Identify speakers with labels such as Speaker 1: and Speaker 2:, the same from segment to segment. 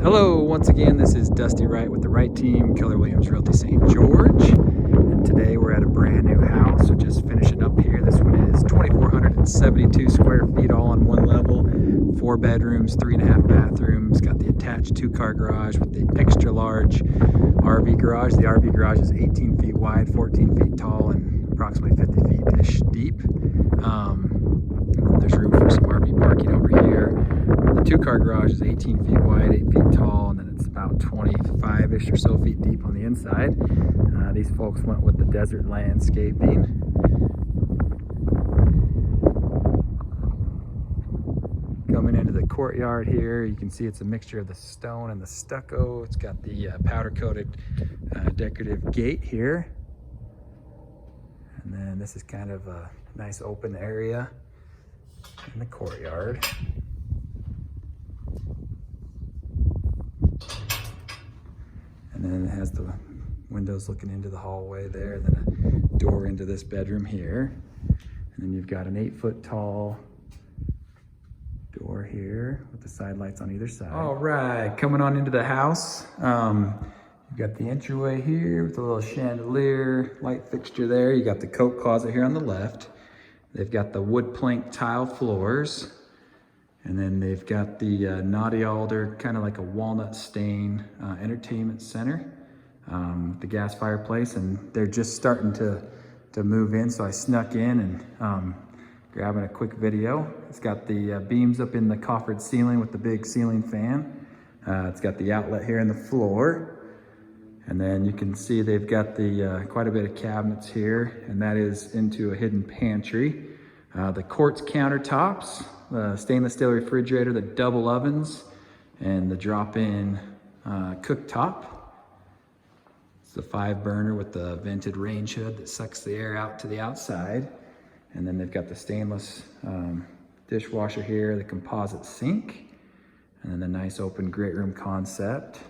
Speaker 1: Hello, once again, this is Dusty Wright with the Wright team, Keller Realty St. George. And today we're at a brand new house. We're just finishing up here. This one is 2,472 square feet, all on one level, 4 bedrooms, 3.5 bathrooms. Got the attached 2-car garage with the extra large RV garage. The RV garage is 18 feet wide, 14 feet tall, and approximately 50 feet-ish deep. There's room for some RV parking over here. The 2-car garage is 18 feet wide, 8 feet tall, and then it's about 25-ish or so feet deep on the inside. These folks went with the desert landscaping. Coming into the courtyard here, you can see it's a mixture of the stone and the stucco. It's got the powder-coated decorative gate here. And then this is kind of a nice open area in the courtyard. And then it has the windows looking into the hallway there, then a door into this bedroom here. And then you've got an 8-foot tall door here with the side lights on either side. All right, coming on into the house. You've got the entryway here with a little chandelier, light fixture there. You got the coat closet here on the left. They've got the wood plank tile floors. And then they've got the knotty alder, kind of like a walnut stain entertainment center, the gas fireplace, and they're just starting to move in. So I snuck in and grabbing a quick video. It's got the beams up in the coffered ceiling with the big ceiling fan. It's got the outlet here in the floor. And then you can see they've got the quite a bit of cabinets here, and that is into a hidden pantry. The quartz countertops, the stainless steel refrigerator, the double ovens, and the drop-in cooktop. It's the 5-burner with the vented range hood that sucks the air out to the outside. And then they've got the stainless dishwasher here, the composite sink, and then the nice open great room concept.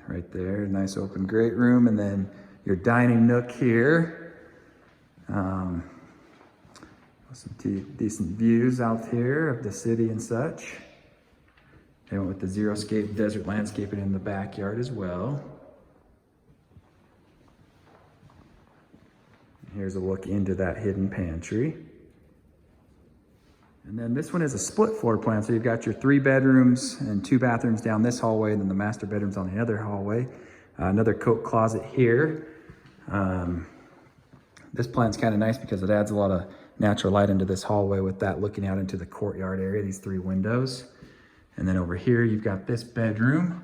Speaker 1: Right there, nice open great room, and then your dining nook here. Some decent views out here of the city and such. They went with the xeriscape desert landscaping in the backyard as well. Here's a look into that hidden pantry. And then this one is a split floor plan. So you've got your 3 bedrooms and 2 bathrooms down this hallway, and then the master bedroom's on the other hallway. Another coat closet here. This plan's kind of nice because it adds a lot of natural light into this hallway with that looking out into the courtyard area, these 3 windows. And then over here, you've got this bedroom,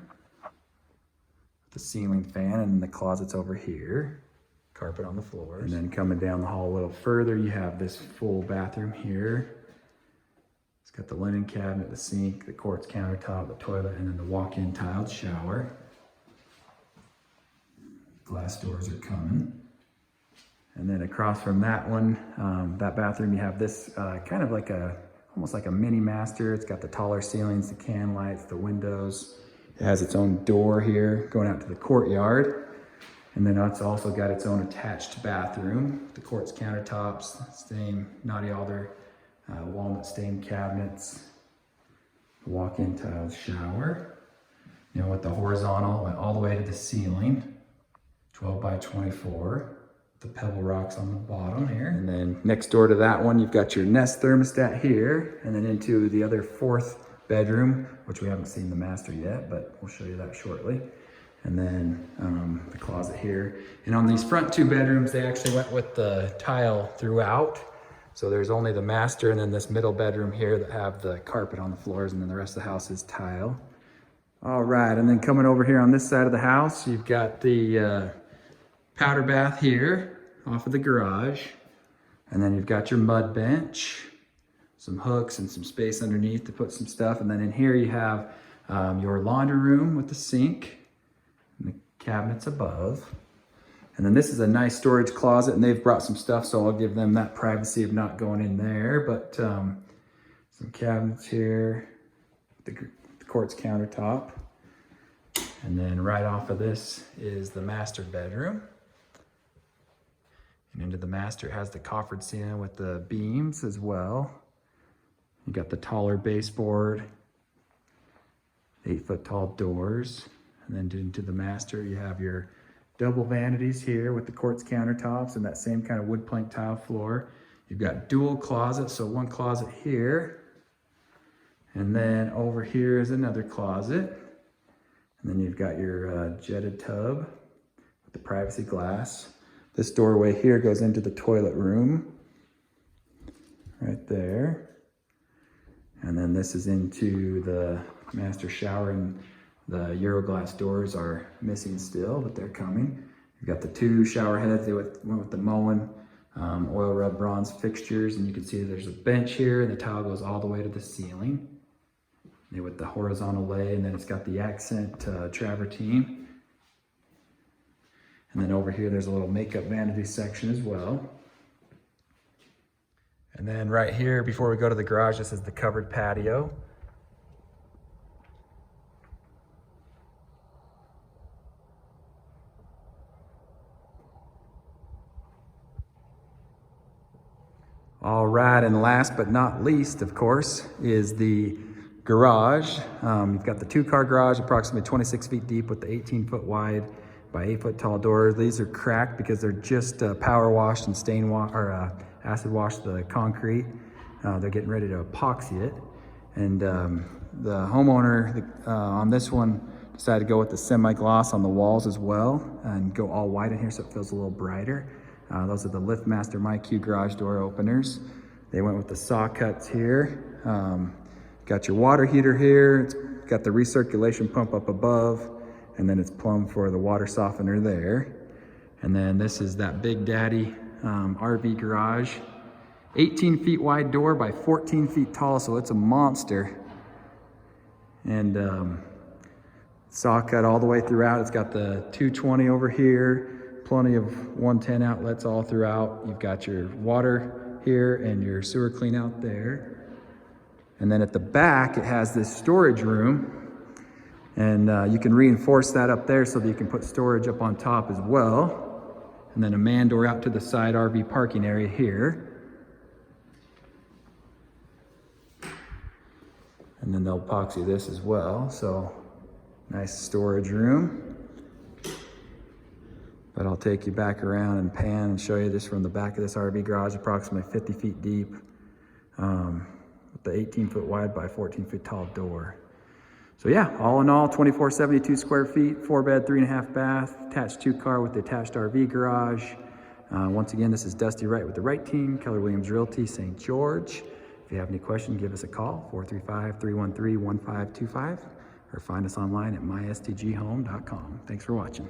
Speaker 1: the ceiling fan, and the closet's over here. Carpet on the floors. And then coming down the hall a little further, you have this full bathroom here. It's got the linen cabinet, the sink, the quartz countertop, the toilet, and then the walk-in tiled shower. Glass doors are coming. And then across from that one, that bathroom, you have this kind of like almost like a mini master. It's got the taller ceilings, the can lights, the windows. It has its own door here going out to the courtyard. And then it's also got its own attached bathroom, the quartz countertops, same knotty alder, walnut stained cabinets, walk-in tiled shower. You know, with the horizontal, went all the way to the ceiling, 12 by 24. The pebble rocks on the bottom here. And then next door to that one, you've got your Nest thermostat here, and then into the other 4th bedroom, which we haven't seen the master yet, but we'll show you that shortly. And then the closet here. And on these front 2 bedrooms, they actually went with the tile throughout. So there's only the master and then this middle bedroom here that have the carpet on the floors, and then the rest of the house is tile. All right, and then coming over here on this side of the house, you've got the powder bath here off of the garage. And then you've got your mud bench, some hooks and some space underneath to put some stuff. And then in here you have your laundry room with the sink and the cabinets above. And then this is a nice storage closet, and they've brought some stuff, so I'll give them that privacy of not going in there. But some cabinets here, the quartz countertop. And then right off of this is the master bedroom. And into the master, it has the coffered ceiling with the beams as well. You got the taller baseboard, 8-foot tall doors. And then into the master, you have your double vanities here with the quartz countertops and that same kind of wood plank tile floor. You've got dual closets, so one closet here. And then over here is another closet. And then you've got your jetted tub with the privacy glass. This doorway here goes into the toilet room, right there. And then this is into the master shower, and the Euroglass doors are missing still, but they're coming. You've got the 2 shower heads. They went with the Moen oil rub bronze fixtures, and you can see there's a bench here, and the tile goes all the way to the ceiling. With the horizontal lay, and then it's got the accent travertine. And then over here, there's a little makeup vanity section as well. And then right here, before we go to the garage, this is the covered patio. All right, and last but not least, of course, is the garage. You've got the 2-car garage, approximately 26 feet deep with the 18-foot wide by 8-foot tall doors. These are cracked because they're just power washed and stain acid washed the concrete. They're getting ready to epoxy it. And the homeowner on this one decided to go with the semi-gloss on the walls as well and go all white in here so it feels a little brighter. Those are the LiftMaster MyQ garage door openers. They went with the saw cuts here. Got your water heater here. It's got the recirculation pump up above, and then it's plumbed for the water softener there. And then this is that Big Daddy RV garage. 18 feet wide door by 14 feet tall, so it's a monster. And saw cut all the way throughout. It's got the 220 over here, plenty of 110 outlets all throughout. You've got your water here and your sewer clean out there. And then at the back, it has this storage room, and you can reinforce that up there so that you can put storage up on top as well. And then a man door out to the side RV parking area here. And then they'll epoxy this as well, so nice storage room. But I'll take you back around and pan and show you this from the back of this RV garage, approximately 50 feet deep. The 18-foot wide by 14-foot tall door. So yeah, all in all, 2472 square feet, 4-bed, 3.5 bath, attached 2-car with the attached RV garage. Once again, this is Dusty Wright with the Wright team, Keller Williams Realty, St. George. If you have any questions, give us a call, 435-313-1525, or find us online at mystghome.com. Thanks for watching.